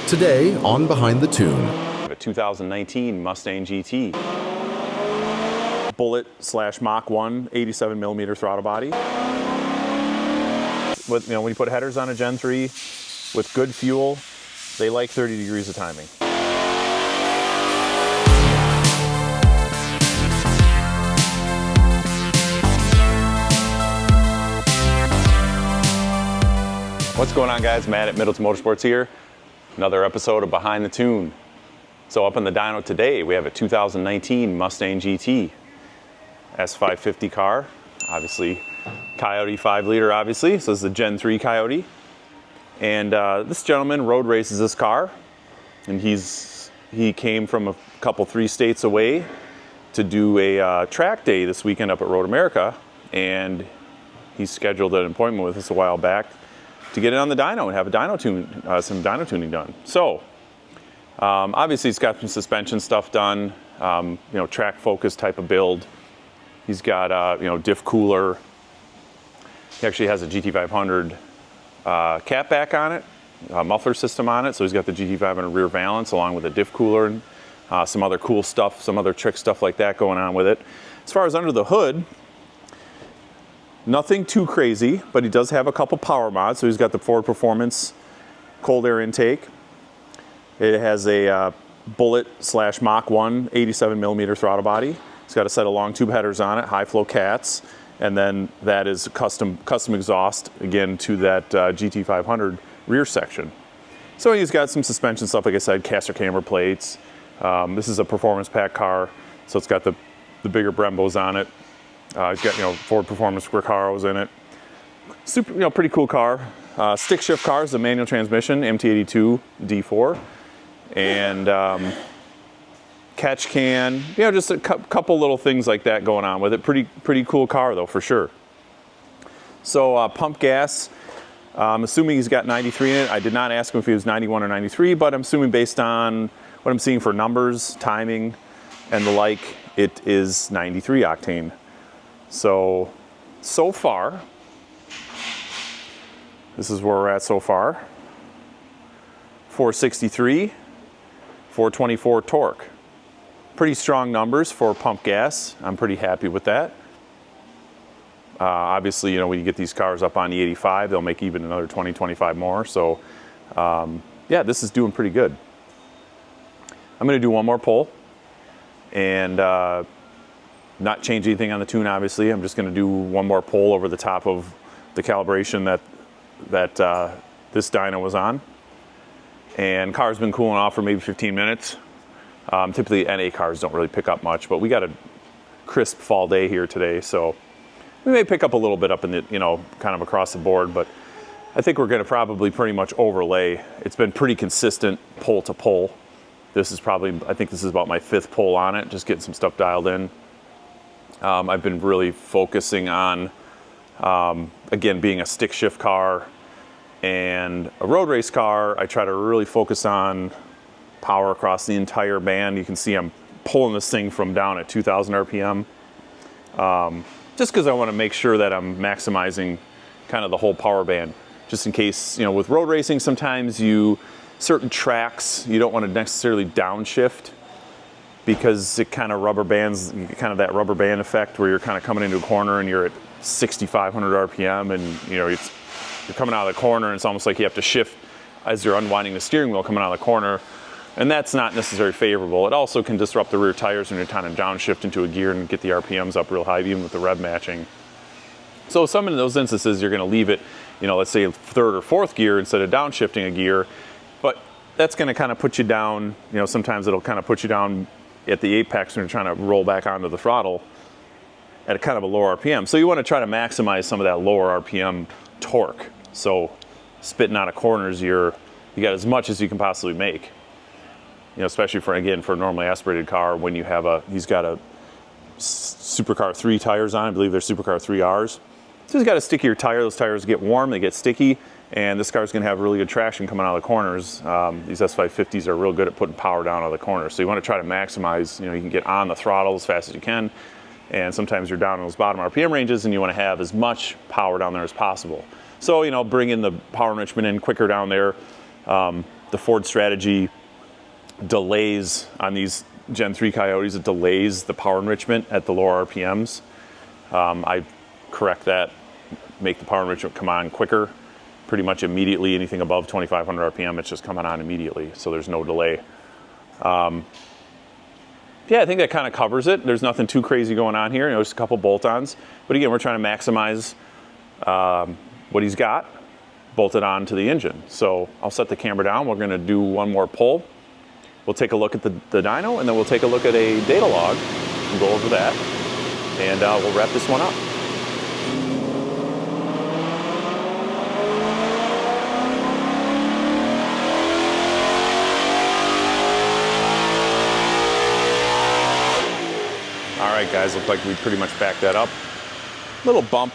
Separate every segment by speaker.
Speaker 1: Today on Behind the Tune.
Speaker 2: A 2019 Mustang GT. Bullet / Mach 1 87mm throttle body. With, when you put headers on a Gen 3 with good fuel, they like 30 degrees of timing. What's going on, guys? Matt at Middleton Motorsports here. Another episode of Behind the Tune. So up in the dyno today, we have a 2019 Mustang GT S550 car. Obviously, Coyote 5-liter, obviously. So this is a Gen 3 Coyote. And this gentleman road races this car. And he came from a couple, 3 states away to do a track day this weekend up at Road America. And he scheduled an appointment with us a while back to get it on the dyno and have a some dyno tuning done. So, obviously he's got some suspension stuff done, track focus type of build. He's got, diff cooler. He actually has a GT500 catback on it, a muffler system on it. So he's got the GT500 rear valance along with a diff cooler and some other cool stuff, some other trick stuff like that going on with it. As far as under the hood, nothing too crazy, but he does have a couple power mods. So he's got the Ford Performance cold air intake. It has a Bullet / Mach 1 87mm throttle body. It's got a set of long tube headers on it, high flow cats, and then that is custom exhaust again to that GT500 rear section. So he's got some suspension stuff, like I said, caster camber plates. This is a performance pack car, so it's got the bigger Brembos on it. It's got, Ford Performance Recaros in it. Super, pretty cool car. Stick shift car is a manual transmission, MT82 D4. And catch can, just a couple little things like that going on with it. Pretty cool car though, for sure. So pump gas, I'm assuming he's got 93 in it. I did not ask him if he was 91 or 93, but I'm assuming based on what I'm seeing for numbers, timing, and the like, it is 93 octane. So far, this is where we're at so far. 463, 424 torque. Pretty strong numbers for pump gas. I'm pretty happy with that. Obviously, when you get these cars up on the 85, they'll make even another 20, 25 more. So, yeah, this is doing pretty good. I'm going to do one more pull and not change anything on the tune, obviously. I'm just going to do one more pull over the top of the calibration that this dyno was on. And car's been cooling off for maybe 15 minutes. Typically NA cars don't really pick up much, but we got a crisp fall day here today, so we may pick up a little bit up in the, kind of across the board, but I think we're going to probably pretty much overlay. It's been pretty consistent pull to pull. This is probably, I think this is about my 5th pull on it, just getting some stuff dialed in. I've been really focusing on, again, being a stick shift car and a road race car. I try to really focus on power across the entire band. You can see I'm pulling this thing from down at 2,000 RPM, just because I want to make sure that I'm maximizing kind of the whole power band. Just in case, with road racing, sometimes certain tracks, you don't want to necessarily downshift, because it kind of rubber bands, kind of that rubber band effect where you're kind of coming into a corner and you're at 6,500 RPM and you're coming out of the corner and it's almost like you have to shift as you're unwinding the steering wheel coming out of the corner, and that's not necessarily favorable. It also can disrupt the rear tires when you're trying to downshift into a gear and get the RPMs up real high, even with the rev matching. So some of those instances you're going to leave it, let's say 3rd or 4th gear instead of downshifting a gear, but that's going to kind of put you down. Sometimes it'll kind of put you down at the apex when you're trying to roll back onto the throttle at a kind of a lower RPM. So you want to try to maximize some of that lower RPM torque. So spitting out of corners, you got as much as you can possibly make. Especially for a normally aspirated car, when he's got a Supercar 3 tires on, I believe they're Supercar 3Rs. So he's got a stickier tire. Those tires get warm, they get sticky, and this car's going to have really good traction coming out of the corners. These S550s are real good at putting power down out of the corners. So you want to try to maximize, you can get on the throttle as fast as you can, and sometimes you're down in those bottom RPM ranges and you want to have as much power down there as possible. So, bringing the power enrichment in quicker down there, the Ford strategy delays on these Gen 3 Coyotes, it delays the power enrichment at the lower RPMs. I correct that, make the power enrichment come on quicker, pretty much immediately. Anything above 2,500 RPM, it's just coming on immediately, so there's no delay. Yeah, I think that kind of covers it. There's nothing too crazy going on here. Just a couple bolt-ons. But again, we're trying to maximize what he's got bolted onto the engine. So I'll set the camera down. We're going to do one more pull. We'll take a look at the dyno, and then we'll take a look at a data log and go over that. And we'll wrap this one up. All right, guys, look like we pretty much backed that up. Little bump,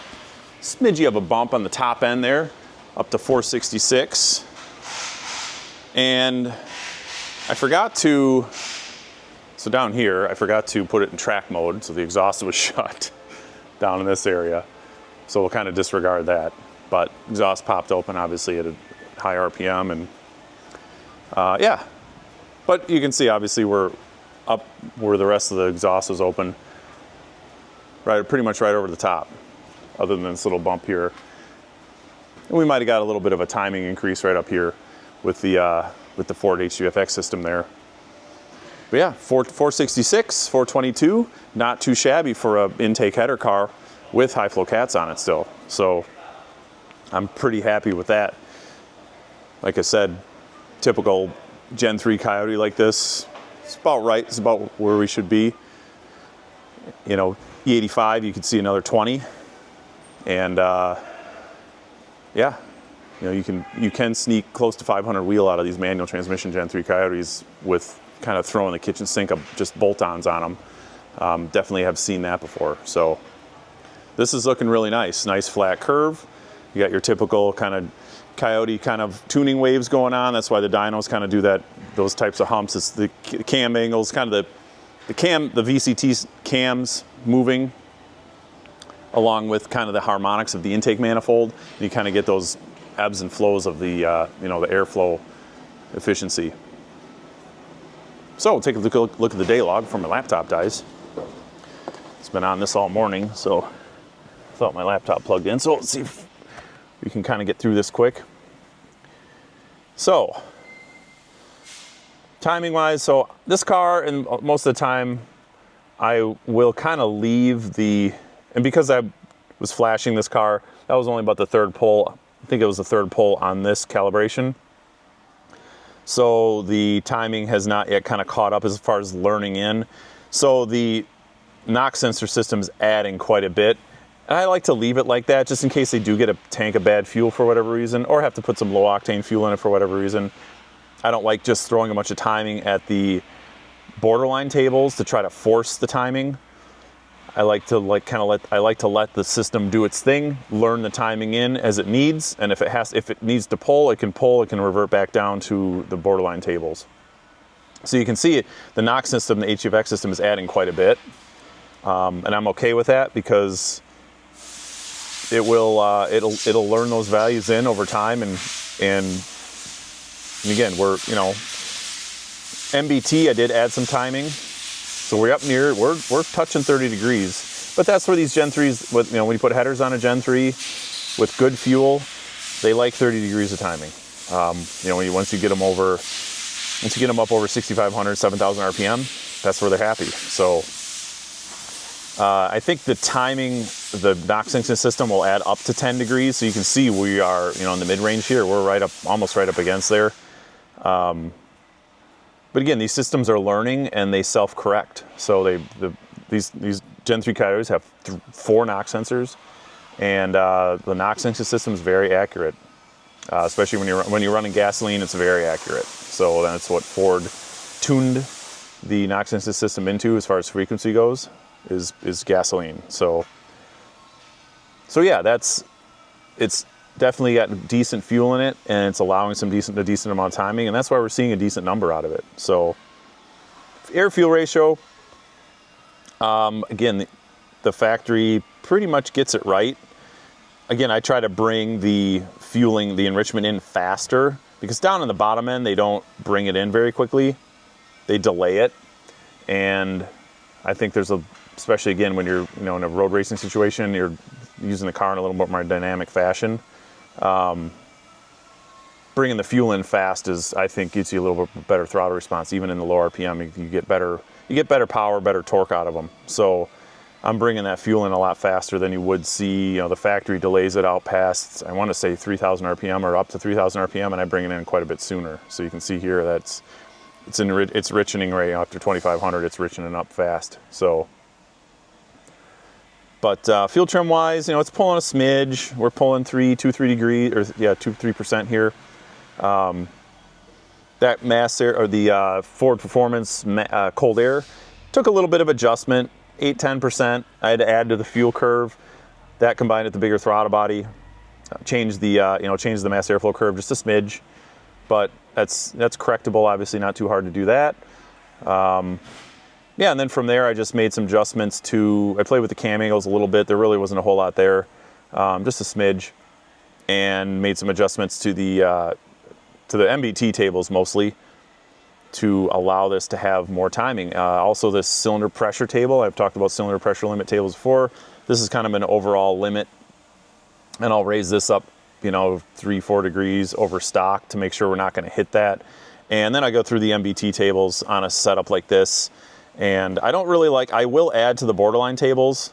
Speaker 2: smidgy of a bump on the top end there, up to 466. And I forgot to, so down here, I forgot to put it in track mode, so the exhaust was shut down in this area. So we'll kind of disregard that. But exhaust popped open, obviously, at a high RPM, and yeah. But you can see, obviously, we're up where the rest of the exhaust is open, right, pretty much right over the top, other than this little bump here. And we might have got a little bit of a timing increase right up here with the Ford HDFX system there. But yeah, 466, 422, not too shabby for an intake header car with high flow cats on it still. So I'm pretty happy with that. Like I said, typical Gen 3 Coyote like this. It's about right. It's about where we should be. You know, E85, you could see another 20, and yeah, you know, you can sneak close to 500 wheel out of these manual transmission Gen 3 Coyotes with kind of throwing the kitchen sink of just bolt-ons on them. Definitely have seen that before. So this is looking really nice. Nice flat curve. You got your typical kind of Coyote kind of tuning waves going on. That's why the dynos kind of do that, those types of humps. It's the cam angles, kind of the VCT cams moving along with kind of the harmonics of the intake manifold. You kind of get those ebbs and flows of the you know, the airflow efficiency. So we'll take a look at the day log from my laptop dies. It's been on this all morning, so I thought my laptop plugged in. So let's see if we can kind of get through this quick. So, timing wise, so this car, and most of the time, I will kind of leave and because I was flashing this car, that was only about the third pull. I think it was the third pull on this calibration. So the timing has not yet kind of caught up as far as learning in. So the knock sensor system is adding quite a bit. And I like to leave it like that just in case they do get a tank of bad fuel for whatever reason, or have to put some low octane fuel in it for whatever reason. I don't like just throwing a bunch of timing at the borderline tables to try to force the timing. I like to let the system do its thing, learn the timing in as it needs, and if it needs to pull, it can revert back down to the borderline tables. So you can see the knock system, the HDFX system is adding quite a bit, and I'm okay with that because it'll learn those values in over time, and again, we're, you know, MBT, I did add some timing, so we're up near, we're touching 30 degrees, but that's where these Gen 3s, with, you know, when you put headers on a Gen 3 with good fuel, they like 30 degrees of timing. You know, once you get them up over 6,500, 7,000 RPM, that's where they're happy. So I think the timing, the knock sensing system will add up to 10 degrees. So you can see we are, you know, in the mid-range here. We're right up, almost right up against there. But again, these systems are learning and they self-correct. So these Gen 3 Coyotes have 4 knock sensors, and the knock sensing system is very accurate. Especially when you're running gasoline, it's very accurate. So that's what Ford tuned the knock sensing system into as far as frequency goes, is gasoline. So yeah, it's definitely got decent fuel in it, and it's allowing a decent amount of timing, and that's why we're seeing a decent number out of it. So air fuel ratio, again, the factory pretty much gets it right. Again, I try to bring the fueling, the enrichment in faster, because down in the bottom end, they don't bring it in very quickly. They delay it. And I think there's especially again, when you're, in a road racing situation, you're using the car in a little bit more dynamic fashion. Bringing the fuel in fast I think gets you a little bit better throttle response. Even in the low RPM, you get better power, better torque out of them. So I'm bringing that fuel in a lot faster than you would see. The factory delays it out past, I want to say 3,000 RPM or up to 3,000 RPM, and I bring it in quite a bit sooner. So you can see here it's richening right after 2,500. It's richening up fast. So, but fuel trim wise, it's pulling a smidge. We're pulling 2-3 degrees, or 2-3% here. That mass air, or the Ford Performance cold air, took a little bit of adjustment, 8-10%. I had to add to the fuel curve. That combined with the bigger throttle body, changed the mass airflow curve just a smidge, but that's correctable. Obviously, not too hard to do that. Yeah, and then from there, I just made some adjustments I played with the cam angles a little bit. There really wasn't a whole lot there, just a smidge, and made some adjustments to the MBT tables mostly to allow this to have more timing. Also, this cylinder pressure table, I've talked about cylinder pressure limit tables before. This is kind of an overall limit, and I'll raise this up, 3-4 degrees over stock to make sure we're not going to hit that. And then I go through the MBT tables on a setup like this, and I will add to the borderline tables.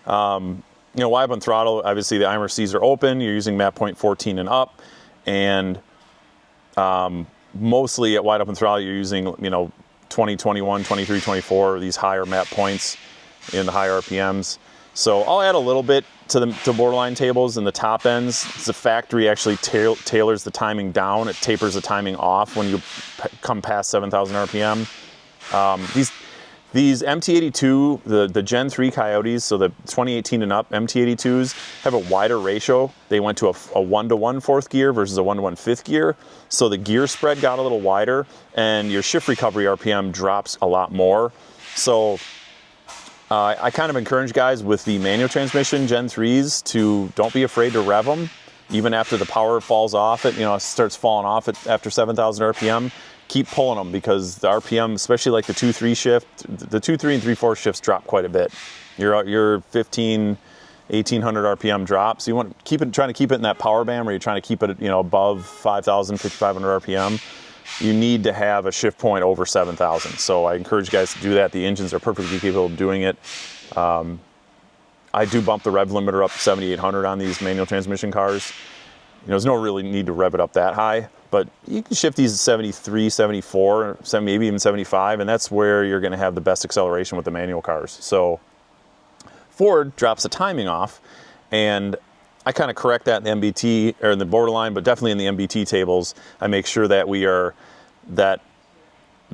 Speaker 2: Wide open throttle, obviously the IMRCs are open, you're using map point 14 and up, and mostly at wide open throttle you're using 20, 21, 23, 24, these higher map points in the high RPMs. So I'll add a little bit to borderline tables in the top ends. The factory actually tailors the timing down. It tapers the timing off when you come past 7,000 RPM. These MT82, the Gen 3 Coyotes, so the 2018 and up MT82s, have a wider ratio. They went to a 1-to-1 fourth gear versus a 1-to-1 fifth gear. So the gear spread got a little wider, and your shift recovery RPM drops a lot more. So I kind of encourage guys with the manual transmission Gen 3s to don't be afraid to rev them, even after the power falls off. It starts falling off after 7,000 RPM. Keep pulling them, because the RPM, especially like the 2-3 shift, the 2-3 and 3-4 shifts drop quite a bit. Your 1,500, 1,800 RPM drops. So you want to trying to keep it in that power band where you're trying to keep it above 5,000, 5,500 RPM. You need to have a shift point over 7,000. So I encourage guys to do that. The engines are perfectly capable of doing it. I do bump the rev limiter up to 7,800 on these manual transmission cars. There's no really need to rev it up that high, but you can shift these to 73, 74, maybe even 75, and that's where you're going to have the best acceleration with the manual cars. So Ford drops the timing off, and I kind of correct that in the MBT, or in the borderline, but definitely in the MBT tables. I make sure that that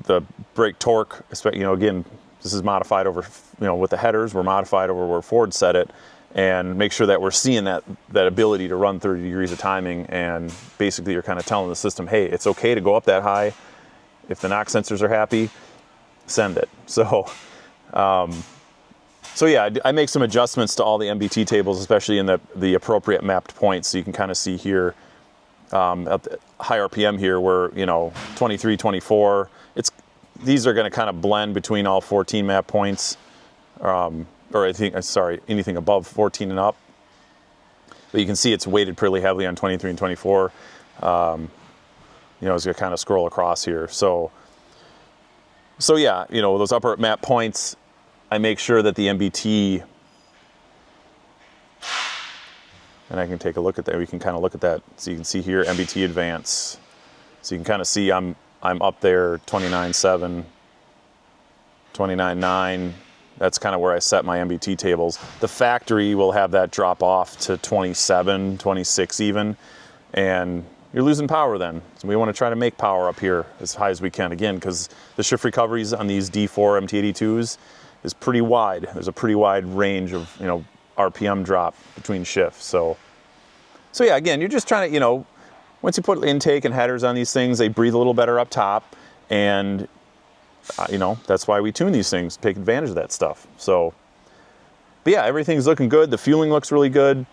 Speaker 2: the brake torque, again, this is modified over, with the headers, we're modified over where Ford set it, and make sure that we're seeing that ability to run 30 degrees of timing. And basically you're kind of telling the system, hey, it's okay to go up that high. If the knock sensors are happy, send it. So yeah, I make some adjustments to all the MBT tables, especially in the appropriate mapped points. So you can kind of see here at the high RPM here where, 23, 24, these are going to kind of blend between all 14 map points. Anything above 14 and up. But you can see it's weighted pretty heavily on 23 and 24. As you kind of scroll across here. So yeah, those upper map points, I make sure that the MBT, and I can take a look at that. We can kind of look at that. So you can see here, MBT Advance. So you can kind of see I'm up there, 29.7, 29.9. That's kind of where I set my MBT tables. The factory will have that drop off to 27, 26 even, and you're losing power then. So we want to try to make power up here as high as we can, again, because the shift recoveries on these D4 MT82s is pretty wide. There's a pretty wide range of, RPM drop between shifts. So yeah, again, you're just trying to, once you put intake and headers on these things, they breathe a little better up top, and that's why we tune these things, take advantage of that stuff. So, but yeah, everything's looking good. The fueling looks really good.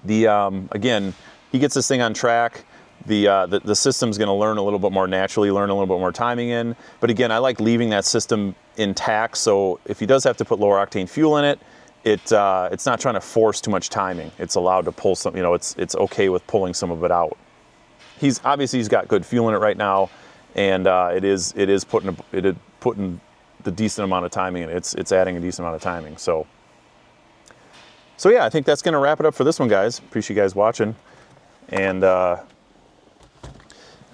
Speaker 2: Again, he gets this thing on track. the system's going to learn a little bit more naturally, learn a little bit more timing in. But again, I like leaving that system intact, so if he does have to put lower octane fuel in it, it's not trying to force too much timing. It's allowed to pull some, you know, it's okay with pulling some of it out. He's got good fuel in it right now, and it is putting the decent amount of timing in it. It's adding a decent amount of timing. So yeah, I think that's going to wrap it up for this one, guys. Appreciate you guys watching, and I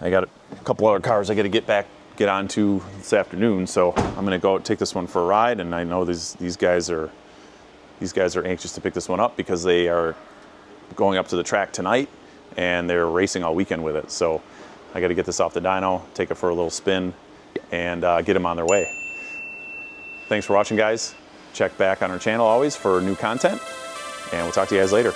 Speaker 2: got a couple other cars I got to get onto this afternoon, so I'm gonna go take this one for a ride. And I know these guys are anxious to pick this one up because they are going up to the track tonight and they're racing all weekend with it. So I got to get this off the dyno, take it for a little spin, and get them on their way. Thanks for watching, guys. Check back on our channel always for new content, and we'll talk to you guys later.